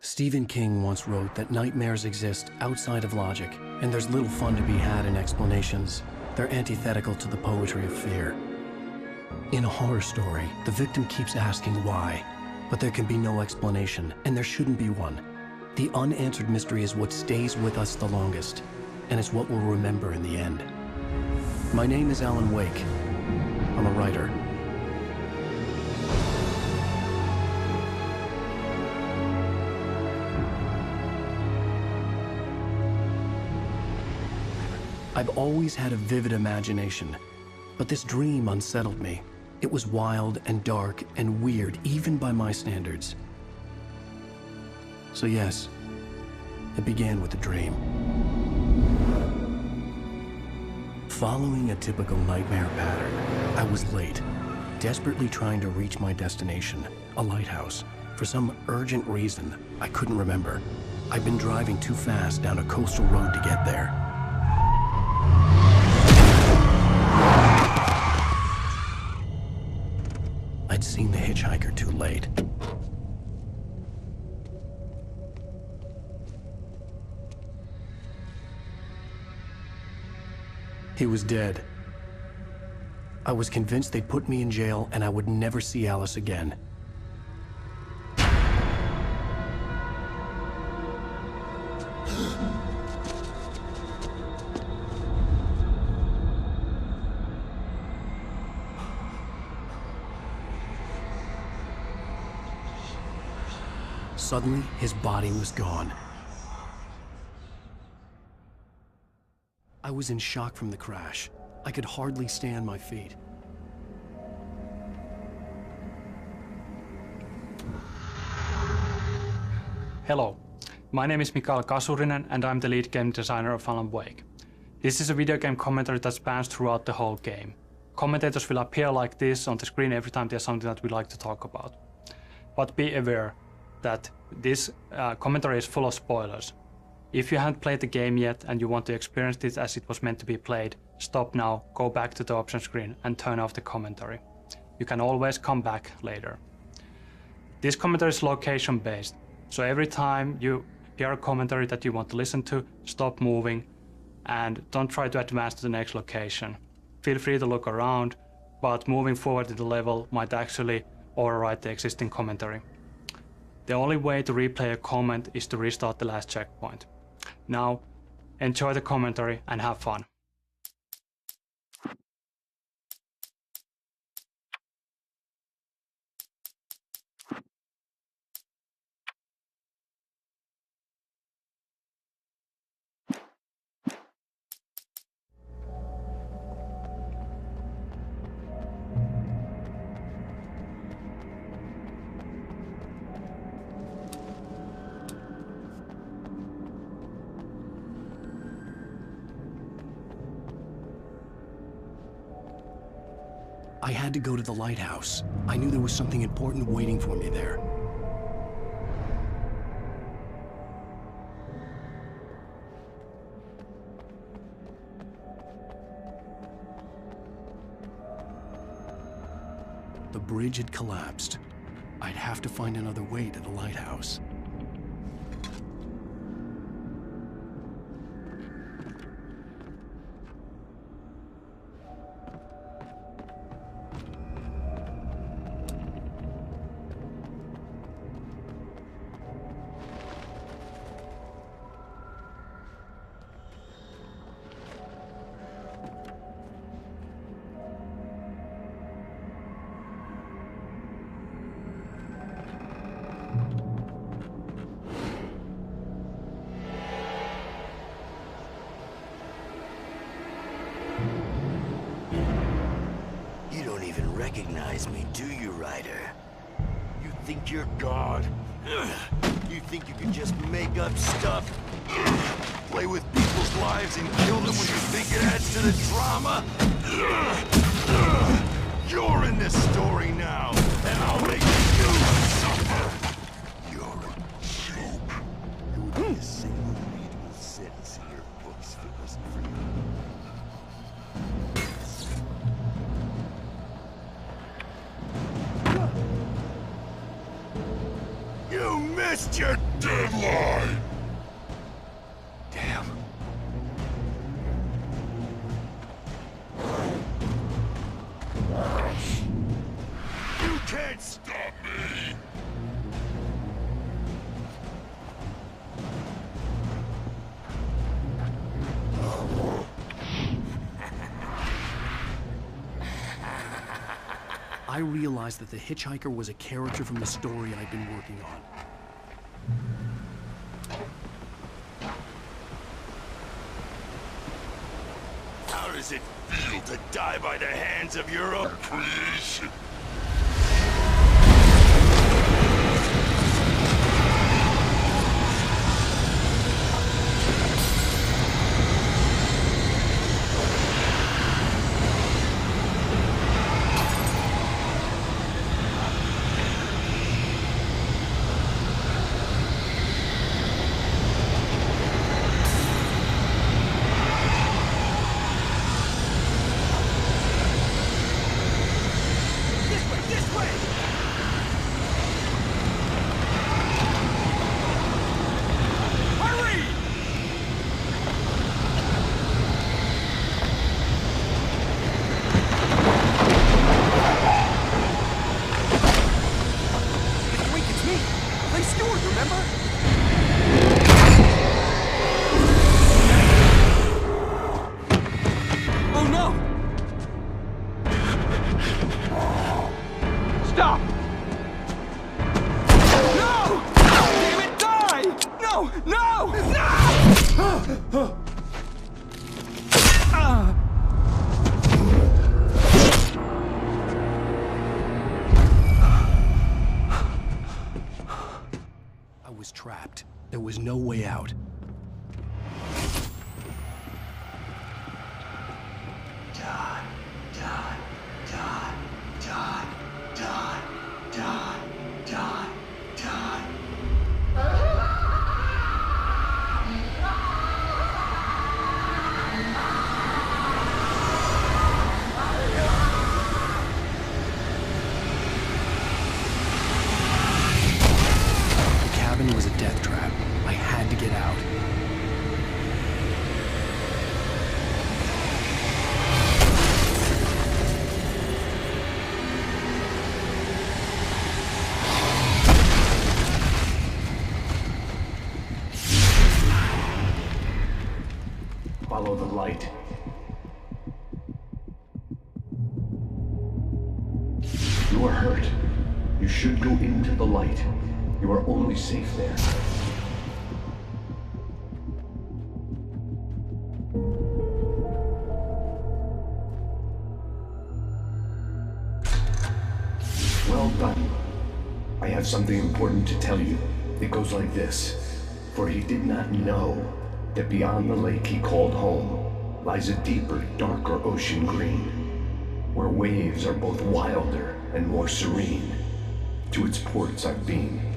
Stephen King once wrote that nightmares exist outside of logic, and there's little fun to be had in explanations. They're antithetical to the poetry of fear. In a horror story, the victim keeps asking why, but there can be no explanation, and there shouldn't be one. The unanswered mystery is what stays with us the longest, and it's what we'll remember in the end. My name is Alan Wake. I'm a writer. I've always had a vivid imagination, but this dream unsettled me. It was wild and dark and weird, even by my standards. So yes, it began with a dream. Following a typical nightmare pattern, I was late, desperately trying to reach my destination, a lighthouse. For some urgent reason, I couldn't remember. I'd been driving too fast down a coastal road to get there. I'd seen the hitchhiker too late. He was dead. I was convinced they'd put me in jail and I would never see Alice again. Suddenly, his body was gone. I was in shock from the crash. I could hardly stay on my feet. Hello, my name is Mikael Kasurinen and I'm the lead game designer of Alan Wake. This is a video game commentary that spans throughout the whole game. Commentators will appear like this on the screen every time there's something that we like to talk about. But be aware that this commentary is full of spoilers. If you haven't played the game yet and you want to experience it as it was meant to be played, stop now, go back to the option screen and turn off the commentary. You can always come back later. This commentary is location based, so every time you hear a commentary that you want to listen to, stop moving and don't try to advance to the next location. Feel free to look around, but moving forward in the level might actually override the existing commentary. The only way to replay a comment is to restart the last checkpoint. Now, enjoy the commentary and have fun. I had to go to the lighthouse. I knew there was something important waiting for me there. The bridge had collapsed. I'd have to find another way to the lighthouse. Recognize me, do you, Ryder? You think you're God? You think you can just make up stuff? Play with people's lives and kill them when you think it adds to the drama? You're in this story now, and I'll make you suffer! You're a joke. It would be a single readable sentence in your books if it wasn't for you. missed your deadline! Damn. You can't stop me! I realized that the hitchhiker was a character from the story I'd been working on. How does it feel to die by the hands of your own creation? I was trapped. There was no way out. Die, die, die, die, die, die, die, die. The cabin was a death trap. I had to get out. Follow the light. You are hurt. You should go into the light. You are only safe there. Well done. I have something important to tell you. It goes like this. For he did not know that beyond the lake he called home lies a deeper, darker ocean green, where waves are both wilder and more serene. To its ports I've been.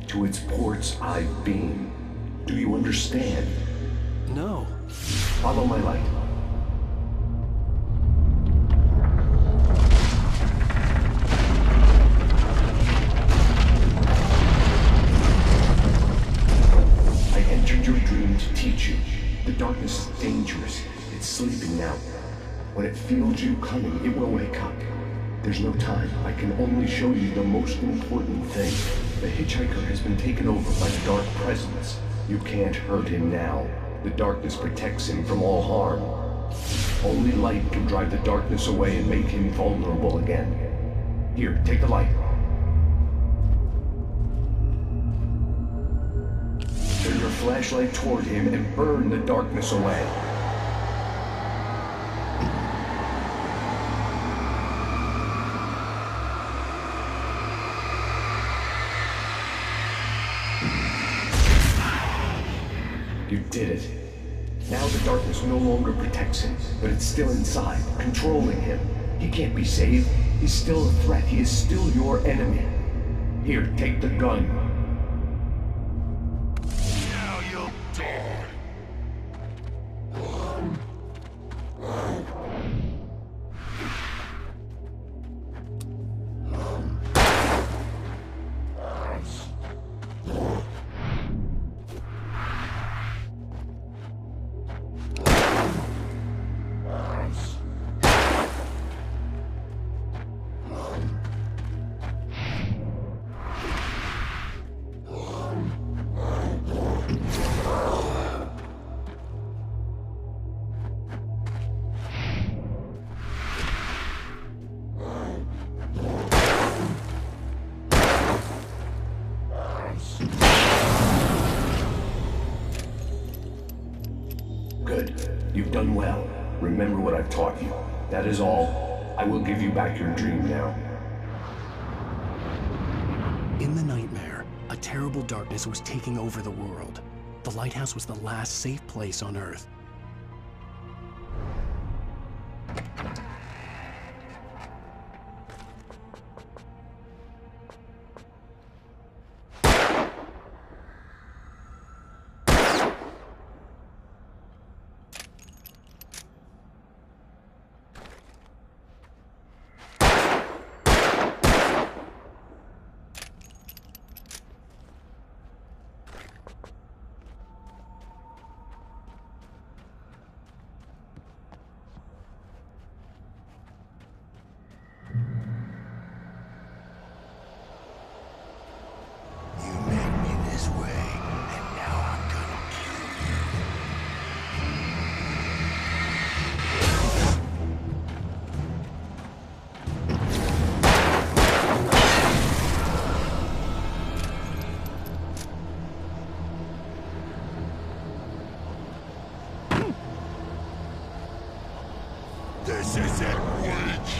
To its ports I've been. Do you understand? No. Follow my light. I entered your dream to teach you. The darkness is dangerous. It's sleeping now. When it feels you coming, it will wake up. There's no time. I can only show you the most important thing. The hitchhiker has been taken over by the dark presence. You can't hurt him now. The darkness protects him from all harm. Only light can drive the darkness away and make him vulnerable again. Here, take the light. Turn your flashlight toward him and burn the darkness away. You did it. Now the darkness no longer protects him, but it's still inside, controlling him. He can't be saved. He's still a threat. He is still your enemy. Here, take the gun. Now you'll die. You've done well. Remember what I've taught you. That is all. I will give you back your dream now. In the nightmare, a terrible darkness was taking over the world. The lighthouse was the last safe place on Earth. You make me this way, and now I'm gonna kill you. This is it, witch!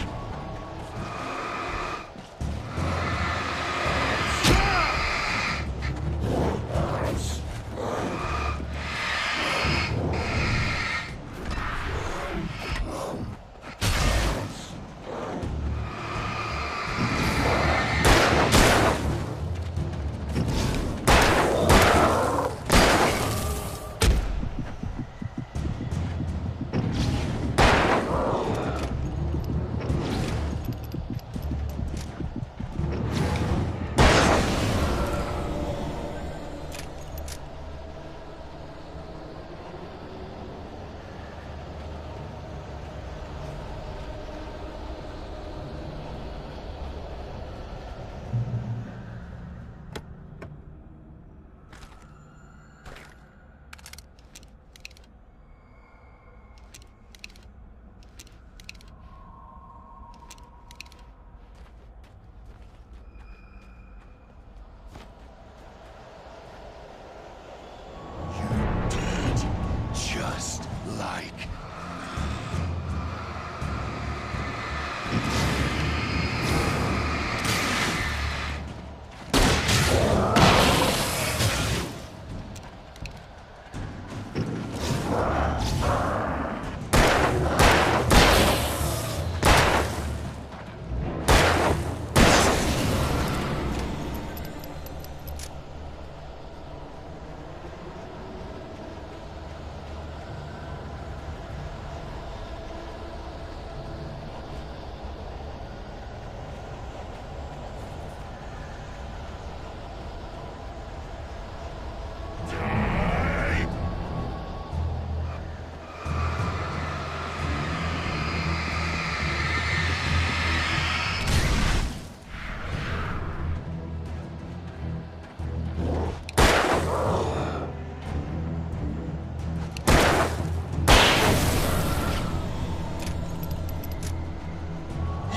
Just like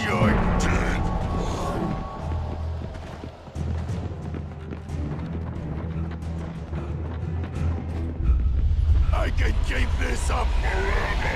you're dead. I can keep this up forever.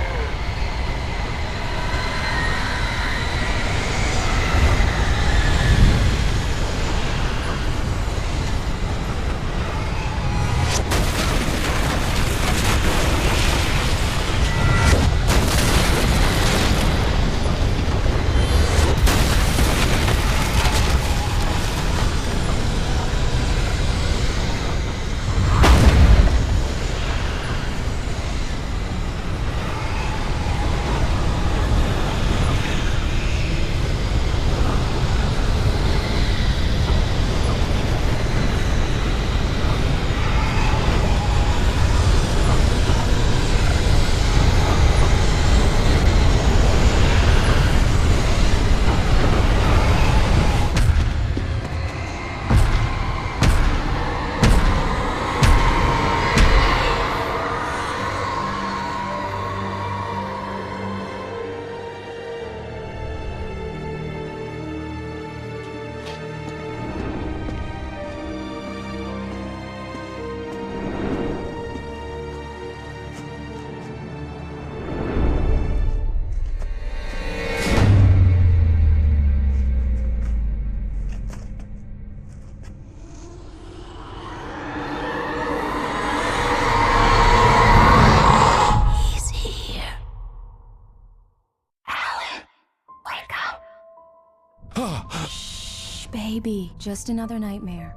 Shh, baby. Just another nightmare.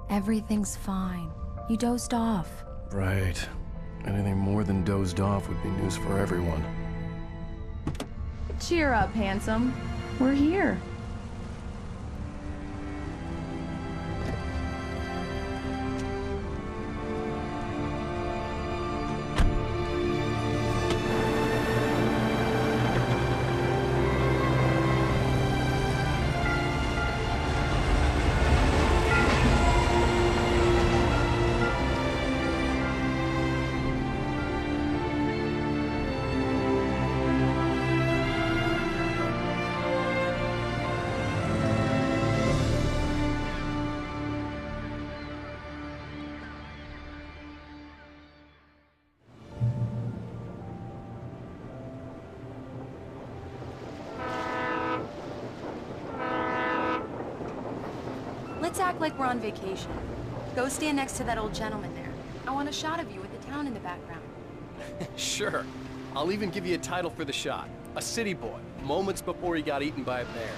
Everything's fine. You dozed off. Right. Anything more than dozed off would be news for everyone. Cheer up, handsome. We're here. Let's act like we're on vacation. Go stand next to that old gentleman there. I want a shot of you with the town in the background. Sure. I'll even give you a title for the shot. A city boy, moments before he got eaten by a bear.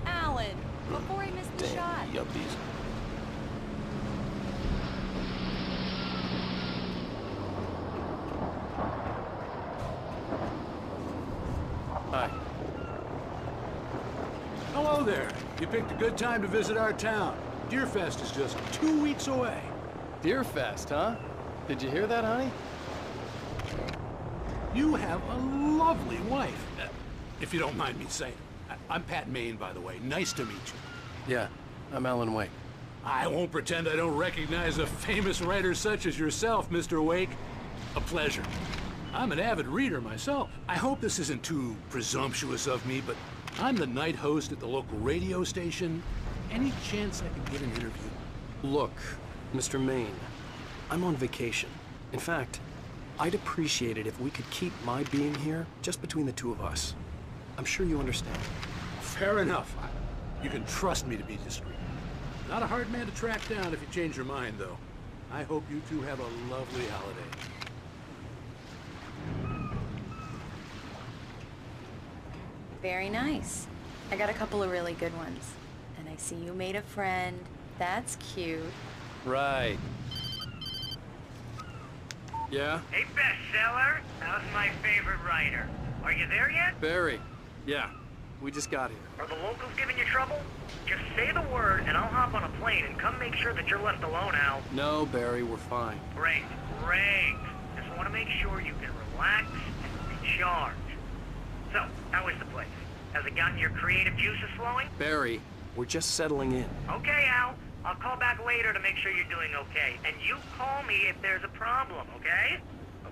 Alan, before he missed the shot. Yuppies. Hi. Hello there. You picked a good time to visit our town. Deerfest is just 2 weeks away. Deerfest, huh? Did you hear that, honey? You have a lovely wife. If you don't mind me saying. I'm Pat Maine, by the way. Nice to meet you. Yeah, I'm Alan Wake. I won't pretend I don't recognize a famous writer such as yourself, Mr. Wake. A pleasure. I'm an avid reader myself. I hope this isn't too presumptuous of me, but I'm the night host at the local radio station. Any chance I could get an interview? Look, Mr. Maine, I'm on vacation. In fact, I'd appreciate it if we could keep my being here just between the two of us. I'm sure you understand. Fair enough. You can trust me to be discreet. Not a hard man to track down if you change your mind, though. I hope you two have a lovely holiday. Very nice. I got a couple of really good ones. And I see you made a friend. That's cute. Right. Yeah? Hey, bestseller, how's my favorite writer? Are you there yet? Barry. Yeah. We just got here. Are the locals giving you trouble? Just say the word and I'll hop on a plane and come make sure that you're left alone, Al. No, Barry, we're fine. Great, great. Just want to make sure you can relax and recharge. So, how is the place? Has it gotten your creative juices flowing? Barry, we're just settling in. Okay, Al. I'll call back later to make sure you're doing okay. And you call me if there's a problem, okay?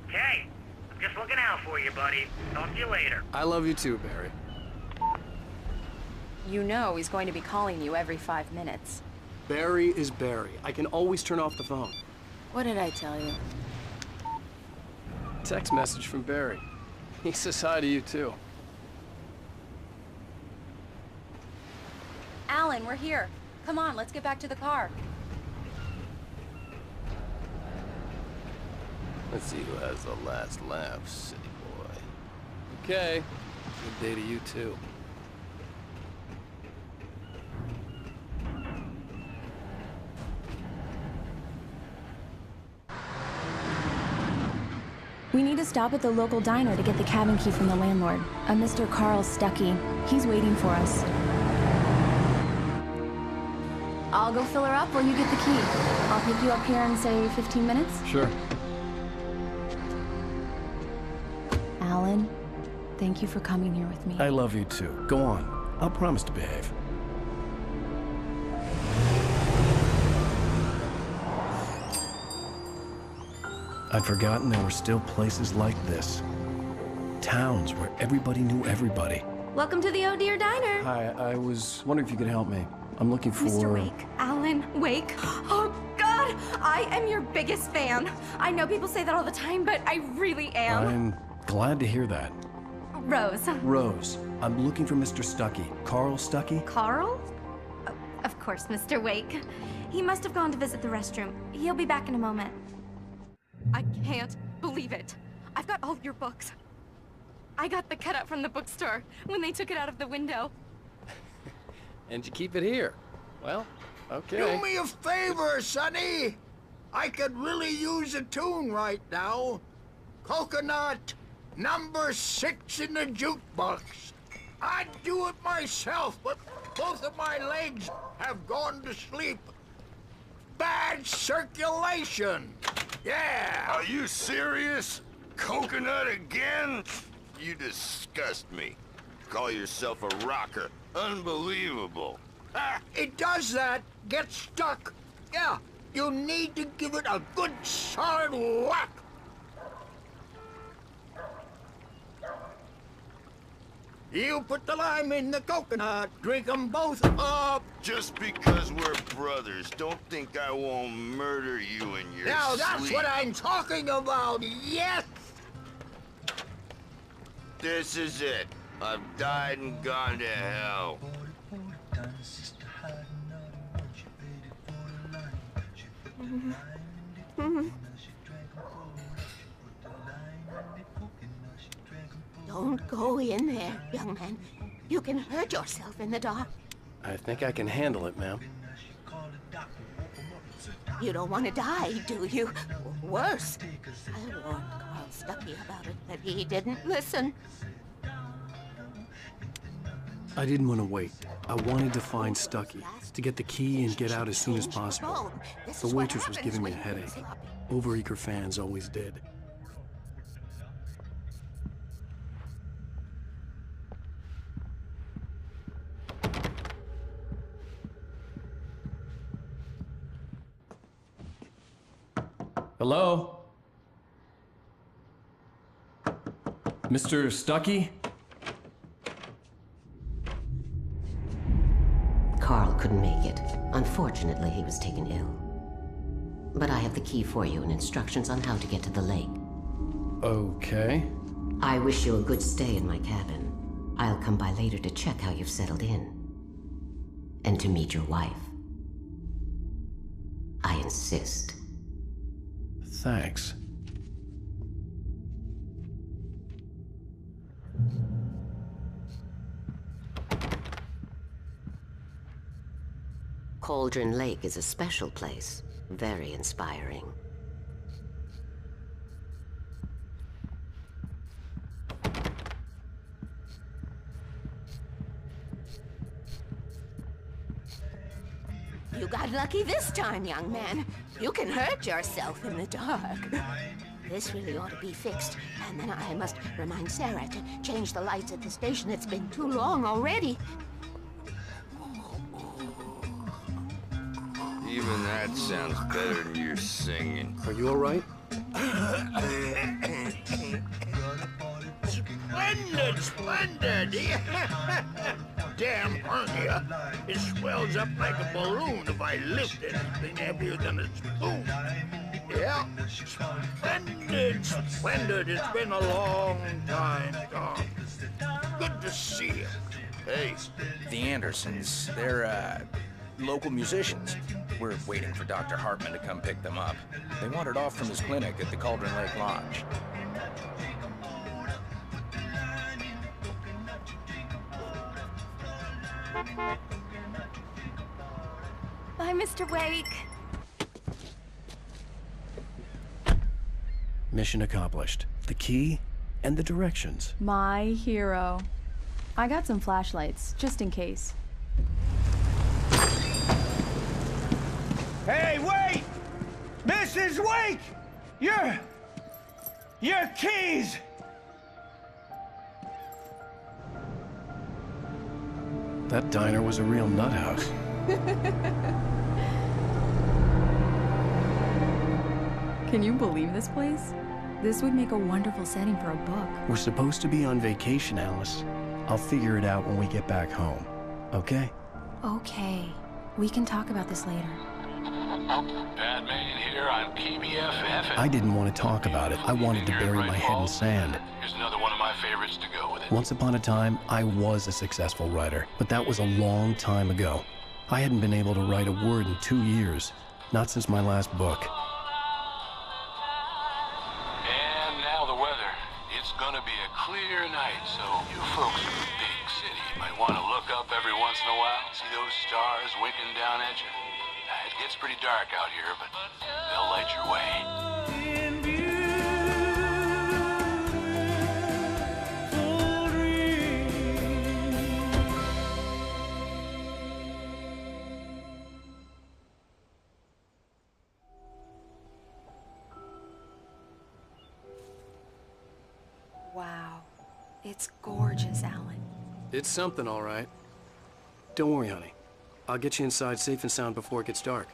Okay. I'm just looking out for you, buddy. Talk to you later. I love you too, Barry. You know he's going to be calling you every 5 minutes. Barry is Barry. I can always turn off the phone. What did I tell you? Text message from Barry. He says hi to you too. Alan, we're here. Come on, let's get back to the car. Let's see who has the last laugh, city boy. Okay. Good day to you too. We need to stop at the local diner to get the cabin key from the landlord, a Mr. Carl Stuckey. He's waiting for us. I'll go fill her up while you get the key. I'll pick you up here in, say, 15 minutes? Sure. Alan, thank you for coming here with me. I love you too. Go on. I'll promise to behave. I'd forgotten there were still places like this. Towns where everybody knew everybody. Welcome to the Oh Dear Diner. Hi, I was wondering if you could help me. I'm looking for... Mr. Wake. Alan Wake. Oh, God! I am your biggest fan. I know people say that all the time, but I really am. I'm glad to hear that. Rose. Rose, I'm looking for Mr. Stuckey. Carl Stuckey? Carl? Of course, Mr. Wake. He must have gone to visit the restroom. He'll be back in a moment. I can't believe it. I've got all of your books. I got the cutout from the bookstore when they took it out of the window. And you keep it here. Well, okay. Do me a favor, Sonny. I could really use a tune right now. Coconut, number 6 in the jukebox. I'd do it myself, but both of my legs have gone to sleep. Bad circulation. Yeah. Are you serious? Coconut again? You disgust me. Call yourself a rocker. Unbelievable. It does that. Get stuck. Yeah, you need to give it a good solid whack. You put the lime in the coconut. Drink them both up. Just because we're brothers, don't think I won't murder you in your Now that's sleep. what I'm talking about. Yes. This is it. I've died and gone to hell. Don't go in there, young man. You can hurt yourself in the dark. I think I can handle it, ma'am. You don't want to die, do you? Worse. I warned Carl Stuckey about it, but he didn't listen. I didn't want to wait. I wanted to find Stuckey, to get the key and get out as soon as possible. The waitress was giving me a headache. Overeager fans always did. Hello? Mr. Stuckey? Carl couldn't make it. Unfortunately, he was taken ill. But I have the key for you and instructions on how to get to the lake. Okay. I wish you a good stay in my cabin. I'll come by later to check how you've settled in. And to meet your wife. I insist. Thanks. Cauldron Lake is a special place. Very inspiring. You got lucky this time, young man. You can hurt yourself in the dark. This really ought to be fixed. And then I must remind Sarah to change the lights at the station. It's been too long already. Even that sounds better than your singing. Are you all right? Splendid, splendid. Damn hernia. It swells up like a balloon if I lift anything heavier than a spoon. Yeah. Splendid, splendid. It's been a long time, Tom. Good to see you. Hey. The Andersons, they're, local musicians. We're waiting for Dr. Hartman to come pick them up. They wandered off from his clinic at the Cauldron Lake Lodge. Bye, Mr. Wake. Mission accomplished. The key and the directions. My hero. I got some flashlights, just in case. Hey, wait! Mrs. Wake! Your keys! That diner was a real nut house. Can you believe this place? This would make a wonderful setting for a book. We're supposed to be on vacation, Alice. I'll figure it out when we get back home. Okay? Okay. We can talk about this later. Batman here on KBFF. I didn't want to talk about it. I wanted to bury my head in sand. Here's another one of my favorites to go with it. Once upon a time, I was a successful writer, but that was a long time ago. I hadn't been able to write a word in 2 years, not since my last book. And now the weather. It's gonna be a clear night, so you folks in the big city might want to look up every once in a while, see those stars winking down at you. It gets pretty dark out here, but they'll light your way. Wow. It's gorgeous, Alan. It's something, all right. Don't worry, honey. I'll get you inside safe and sound before it gets dark.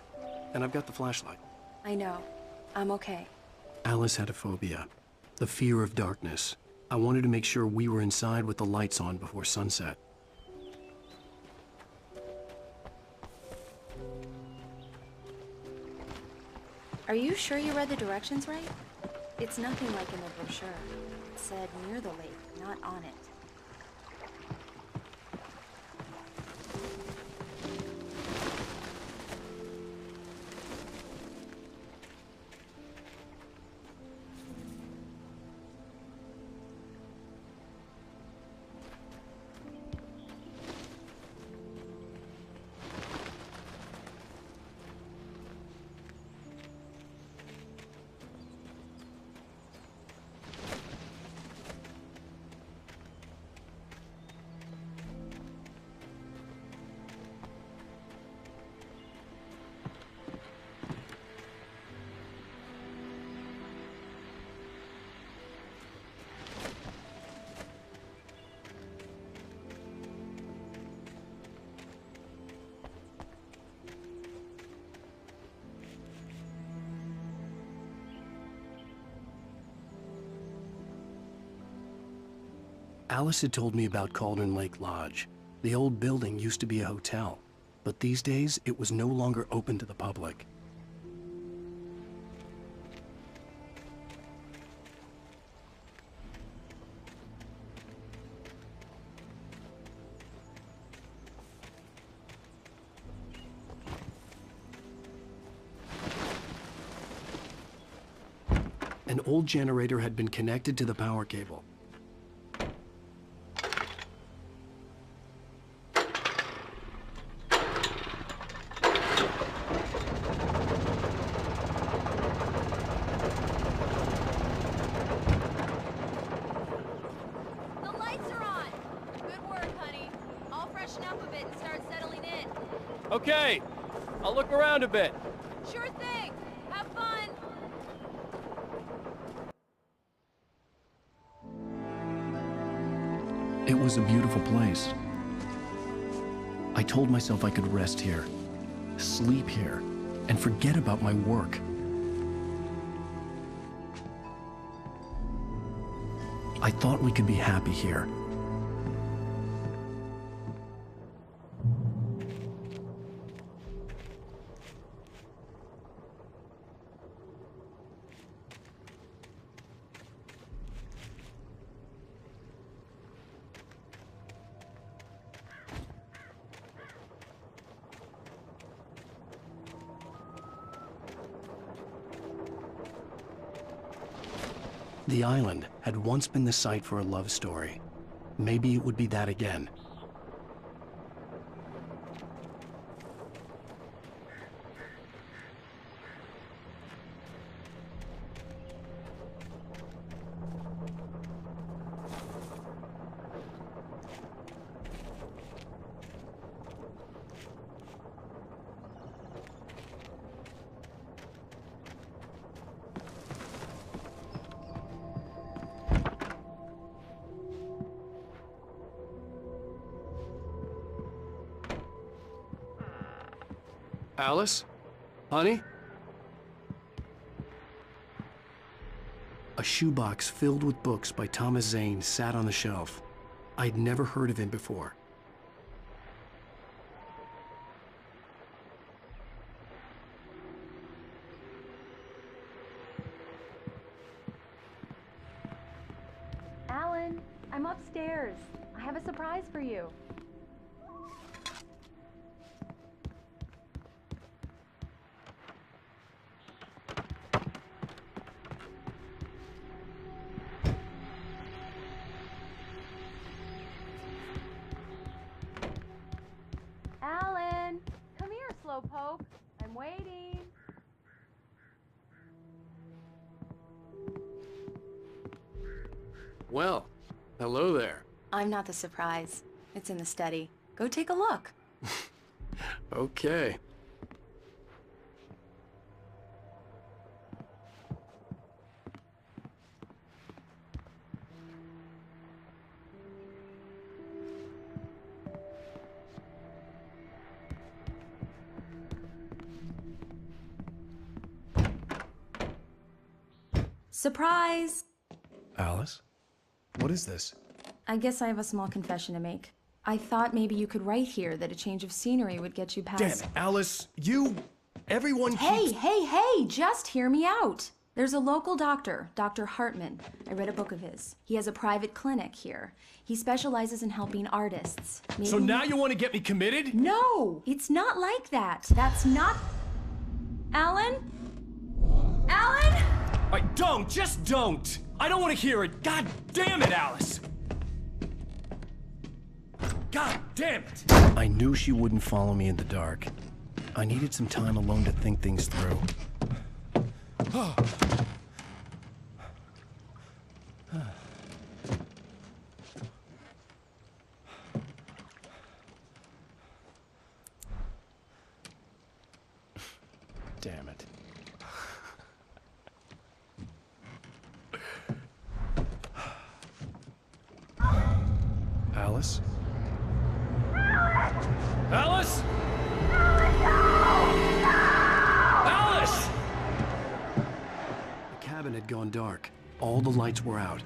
And I've got the flashlight. I know. I'm okay. Alice had a phobia. The fear of darkness. I wanted to make sure we were inside with the lights on before sunset. Are you sure you read the directions right? It's nothing like in the brochure. It said near the lake, not on it. Alice had told me about Cauldron Lake Lodge. The old building used to be a hotel, but these days it was no longer open to the public. An old generator had been connected to the power cable. Okay, I'll look around a bit. Sure thing. Have fun. It was a beautiful place. I told myself I could rest here, sleep here, and forget about my work. I thought we could be happy here. The island had once been the site for a love story. Maybe it would be that again. Alice? Honey? A shoebox filled with books by Thomas Zane sat on the shelf. I'd never heard of him before. Alan, I'm upstairs. I have a surprise for you. Slowpoke. I'm waiting. Well, hello there. I'm not the surprise. It's in the study. Go take a look. Okay. Surprise! Alice? What is this? I guess I have a small confession to make. I thought maybe you could write here that a change of scenery would get you past... Damn it, Alice! Everyone Hey, just hear me out! There's a local doctor, Dr. Hartman. I read a book of his. He has a private clinic here. He specializes in helping artists. Maybe... So now you want to get me committed? No! It's not like that. That's not... Alan? Alan? Just don't! I don't want to hear it! God damn it, Alice! God damn it! I knew she wouldn't follow me in the dark. I needed some time alone to think things through. Damn it. Alice? Alice? Alice! The cabin had gone dark. All the lights were out.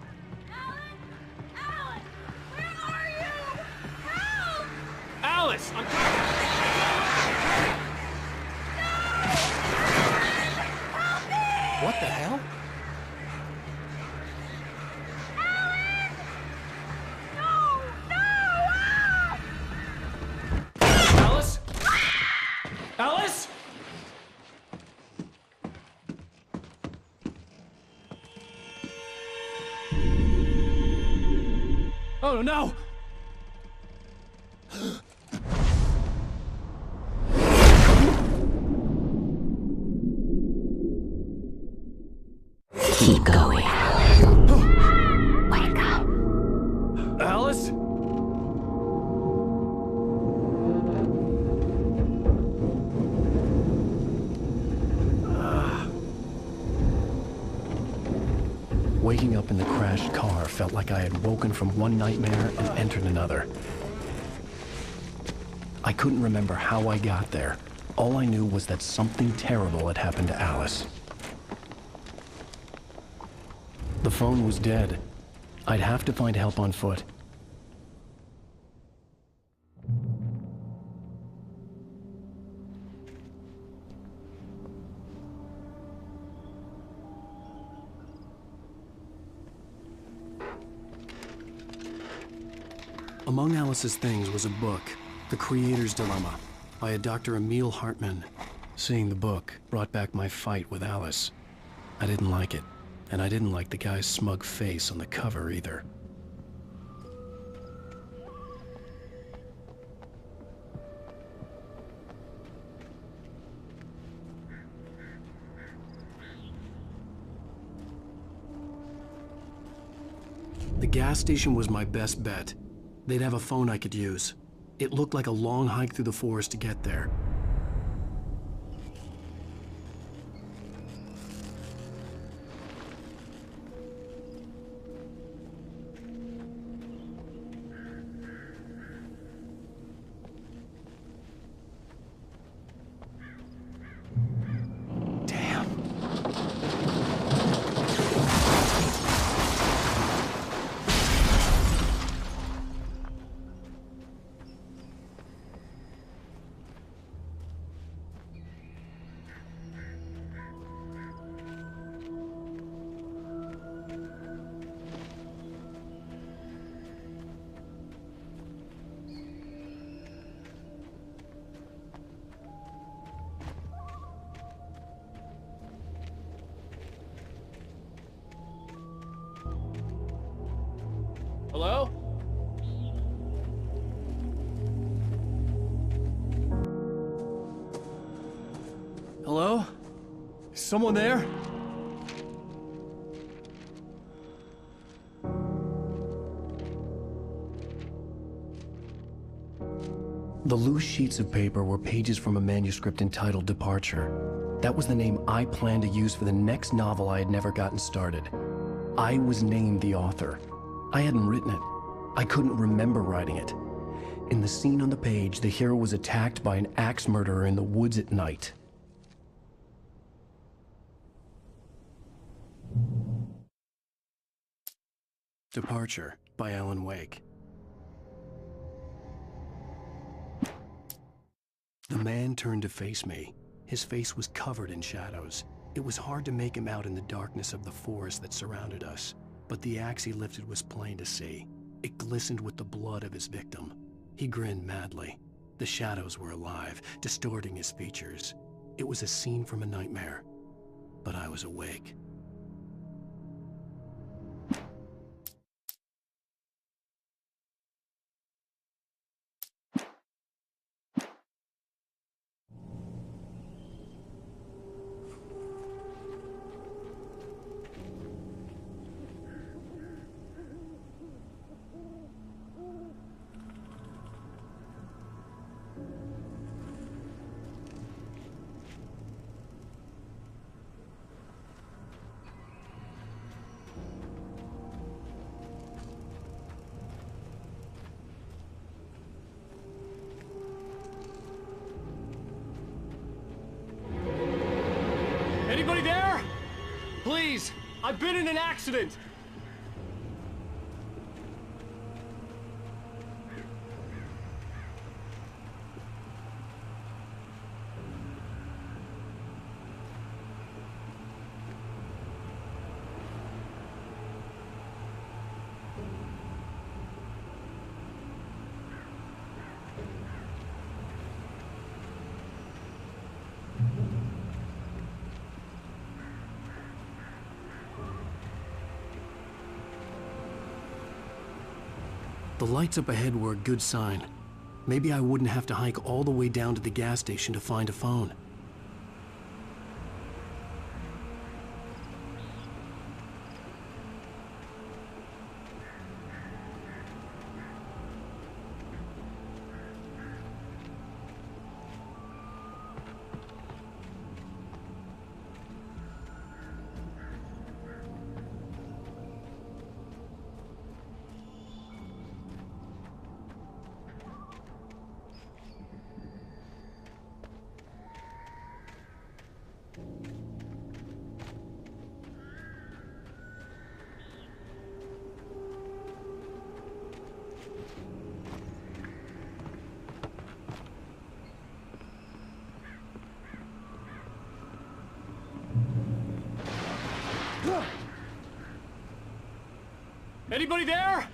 Alan! Where are you? Help! Alice! I'm Help me! What the hell? Alice? Alice? Oh no! Keep going. Wake up. Alice? Waking up in the crashed car felt like I had woken from one nightmare and entered another. I couldn't remember how I got there. All I knew was that something terrible had happened to Alice. The phone was dead. I'd have to find help on foot. Among Alice's things was a book, The Creator's Dilemma, by a Dr. Emil Hartman. Seeing the book brought back my fight with Alice. I didn't like it, and I didn't like the guy's smug face on the cover either. The gas station was my best bet. They'd have a phone I could use. It looked like a long hike through the forest to get there. Hello? Is someone there? The loose sheets of paper were pages from a manuscript entitled Departure. That was the name I planned to use for the next novel I had never gotten started. I was named the author. I hadn't written it. I couldn't remember writing it. In the scene on the page, the hero was attacked by an axe murderer in the woods at night. Departure by Alan Wake. The man turned to face me. His face was covered in shadows. It was hard to make him out in the darkness of the forest that surrounded us, but the axe he lifted was plain to see. It glistened with the blood of his victim. He grinned madly. The shadows were alive, distorting his features. It was a scene from a nightmare, but I was awake. Anybody there? Please, I've been in an accident. The lights up ahead were a good sign. Maybe I wouldn't have to hike all the way down to the gas station to find a phone. Anybody there?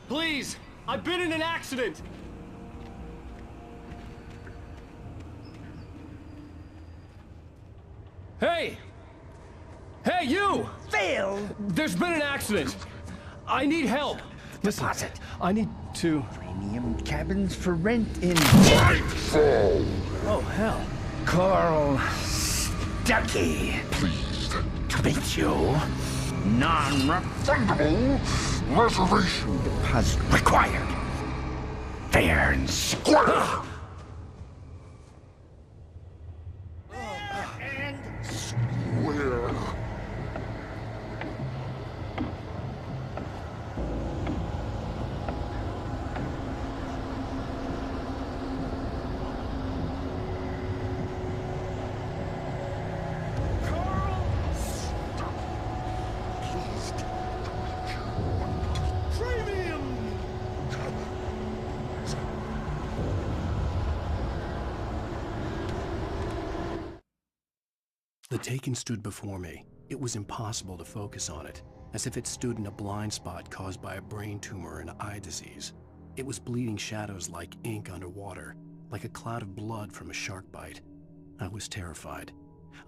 Please, I've been in an accident. Hey! Hey, you! Phil! There's been an accident. I need help. Listen, I need to... Premium cabins for rent in... Nightfall! Oh, hell. Carl Stuckey. Pleased to meet you. Non-refundable reservation deposit required. Fair and square. And square. The Taken stood before me. It was impossible to focus on it, as if it stood in a blind spot caused by a brain tumor and eye disease. It was bleeding shadows like ink underwater, like a cloud of blood from a shark bite. I was terrified.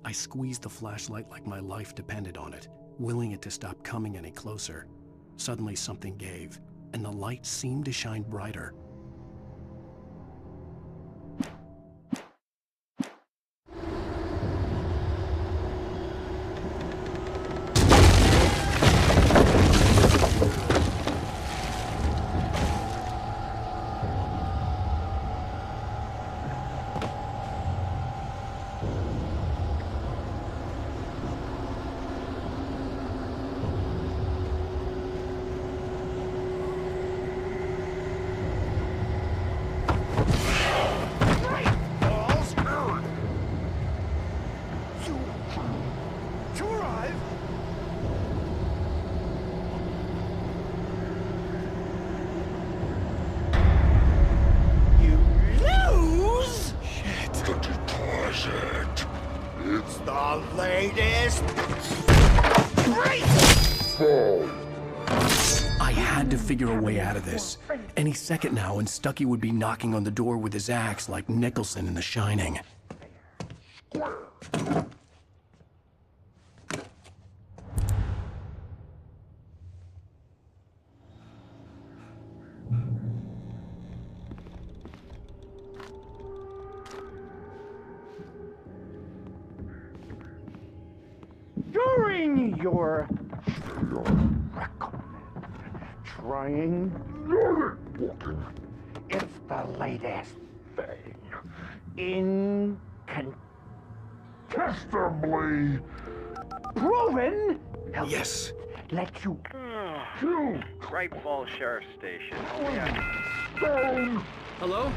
I squeezed the flashlight like my life depended on it, willing it to stop coming any closer. Suddenly something gave, and the light seemed to shine brighter. The latest... I had to figure a way out of this. Any second now, and Stucky would be knocking on the door with his axe like Nicholson in The Shining. During your trying it's the latest thing. Incontestably proven. Yes. Let you Great Falls Sheriff Station. down Hello?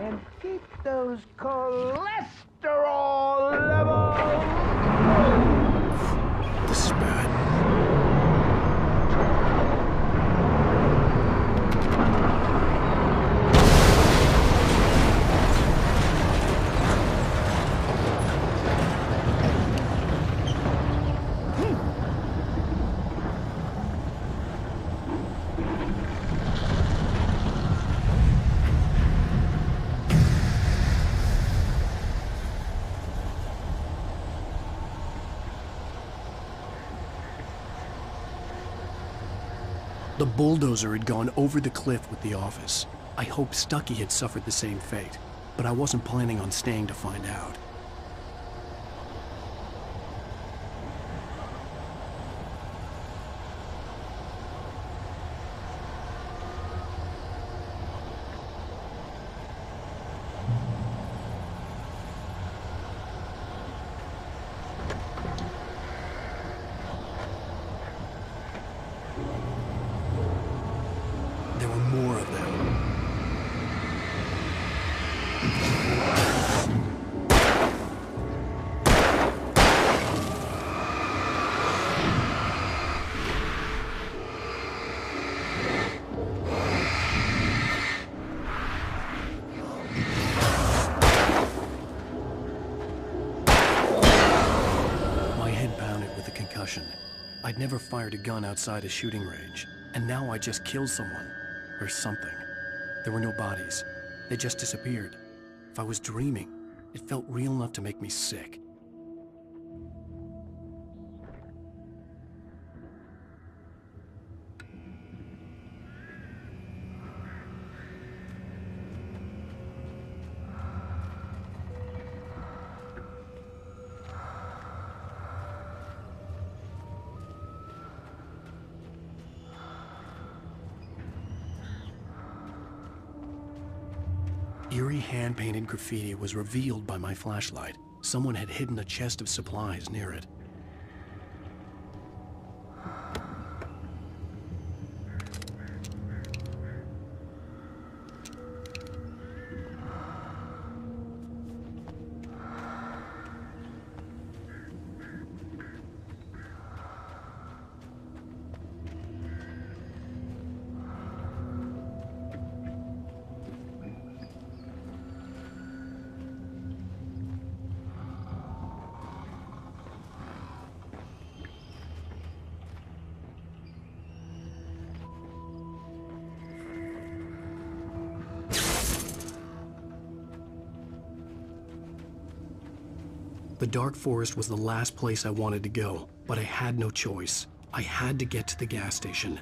and keep those cholesterol levels. This is bad. The bulldozer had gone over the cliff with the office. I hoped Stucky had suffered the same fate, but I wasn't planning on staying to find out. There were more of them. My head pounded with a concussion. I'd never fired a gun outside a shooting range, and now I just killed someone. Or something. There were no bodies. They just disappeared. If I was dreaming, it felt real enough to make me sick. Eerie hand-painted graffiti was revealed by my flashlight. Someone had hidden a chest of supplies near it. The dark forest was the last place I wanted to go, but I had no choice. I had to get to the gas station.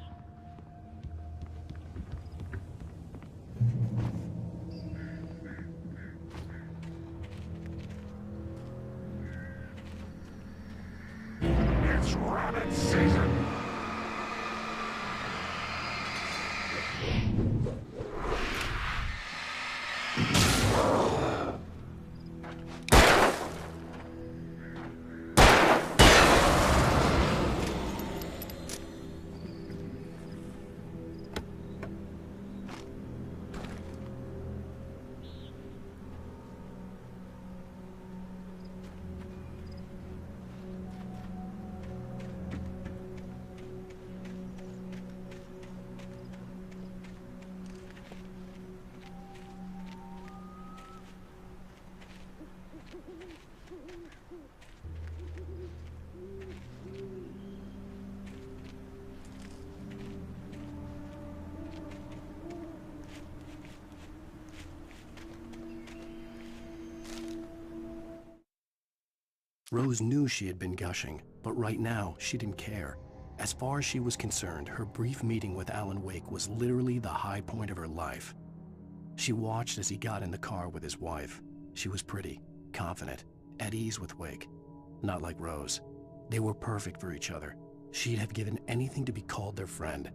It's rabbit season. Rose knew she had been gushing, but right now she didn't care. As far as she was concerned, her brief meeting with Alan Wake was literally the high point of her life. She watched as he got in the car with his wife. She was pretty, confident, at ease with Wake. Not like Rose. They were perfect for each other. She'd have given anything to be called their friend.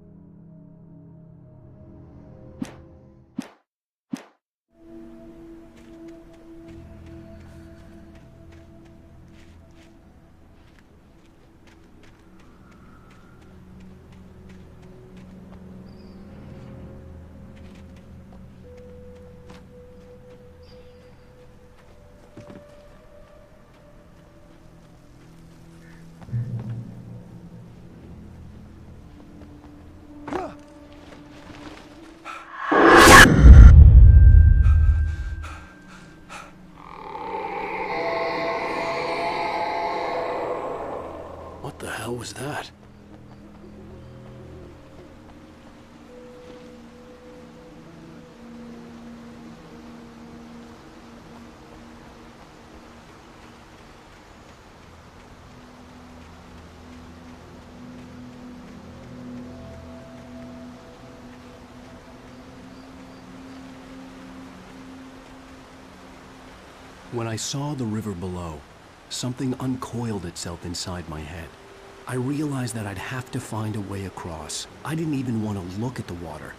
What the hell was that? When I saw the river below, something uncoiled itself inside my head. I realized that I'd have to find a way across. I didn't even want to look at the water.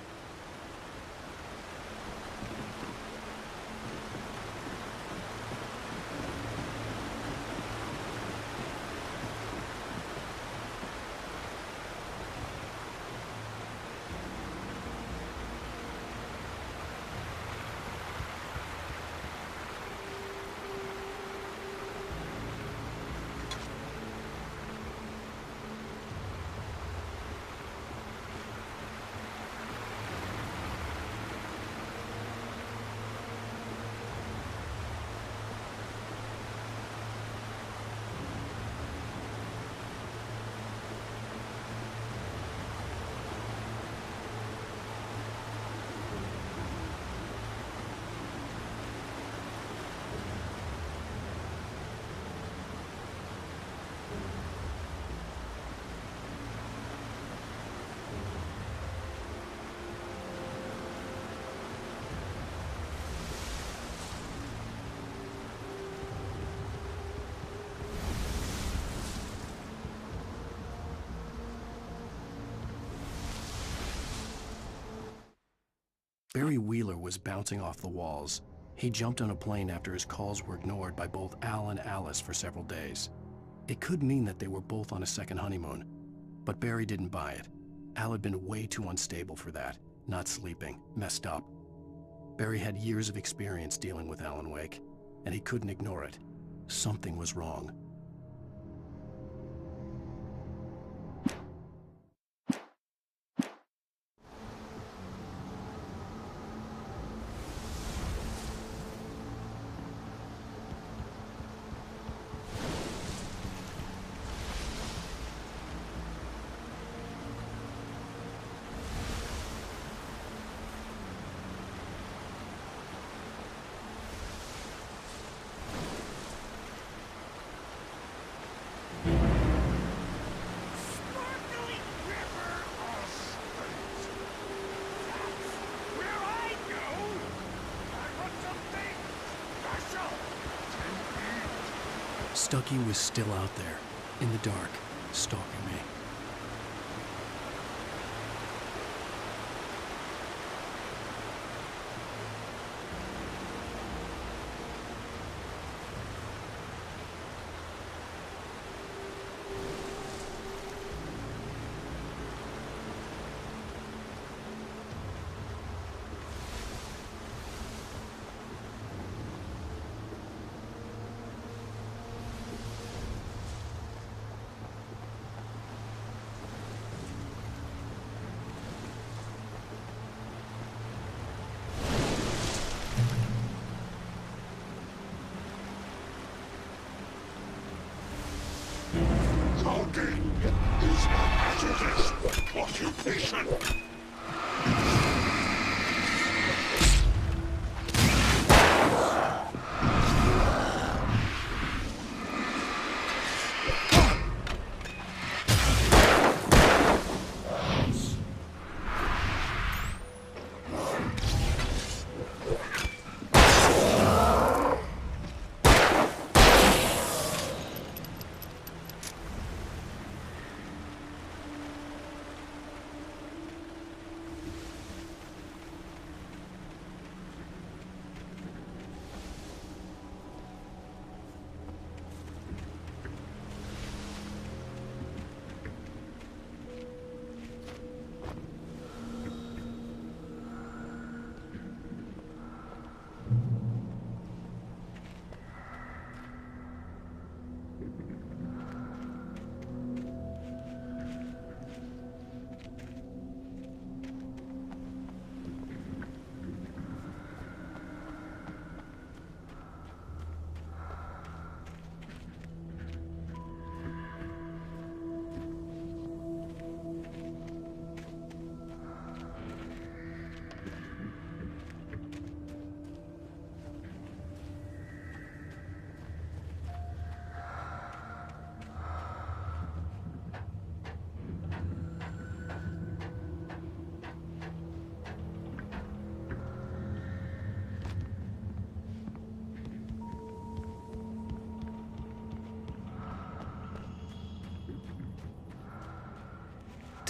Barry Wheeler was bouncing off the walls. He jumped on a plane after his calls were ignored by both Al and Alice for several days. It could mean that they were both on a second honeymoon, but Barry didn't buy it. Al had been way too unstable for that, not sleeping, messed up. Barry had years of experience dealing with Alan Wake, and he couldn't ignore it. Something was wrong. Stucky was still out there, in the dark, stalking me. Coding is a hazardous occupation.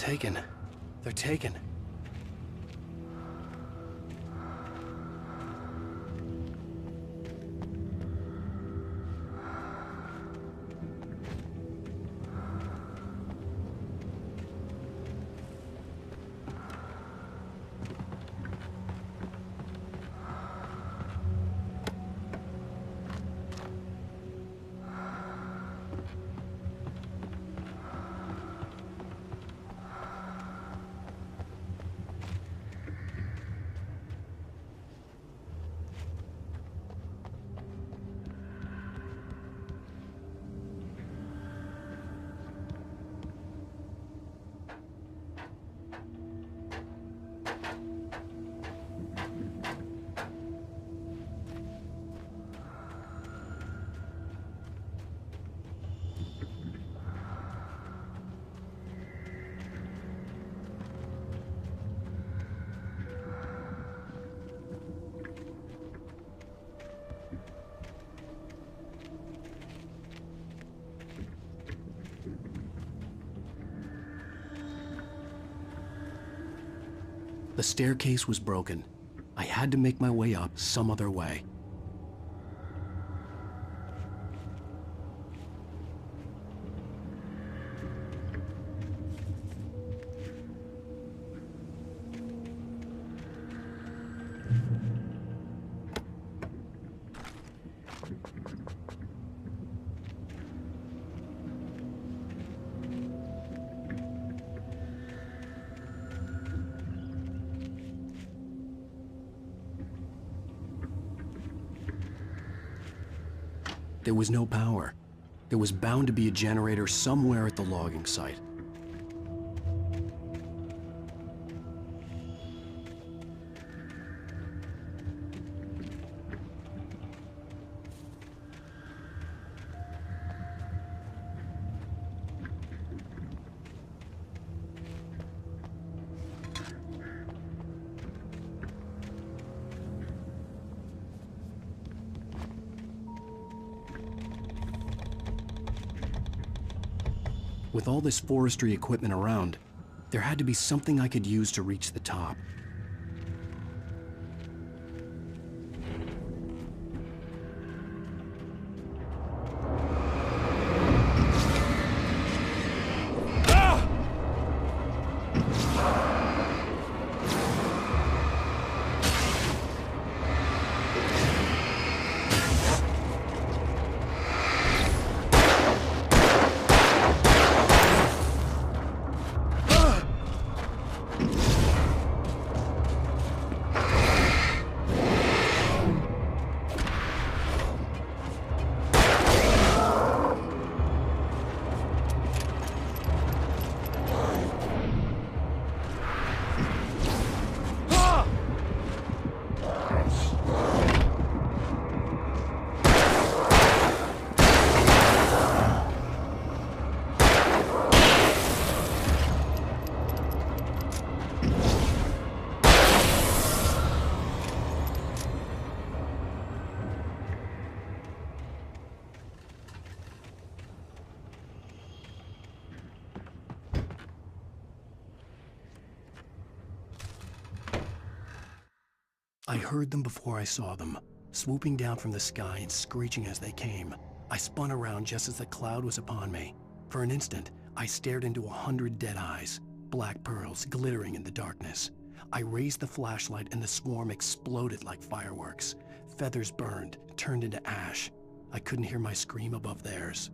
taken. They're taken. The staircase was broken. I had to make my way up some other way. There was no power. There was bound to be a generator somewhere at the logging site. With all this forestry equipment around, there had to be something I could use to reach the top. I heard them before I saw them, swooping down from the sky and screeching as they came. I spun around just as the cloud was upon me. For an instant, I stared into 100 dead eyes, black pearls glittering in the darkness. I raised the flashlight and the swarm exploded like fireworks. Feathers burned, turned into ash. I couldn't hear my scream above theirs.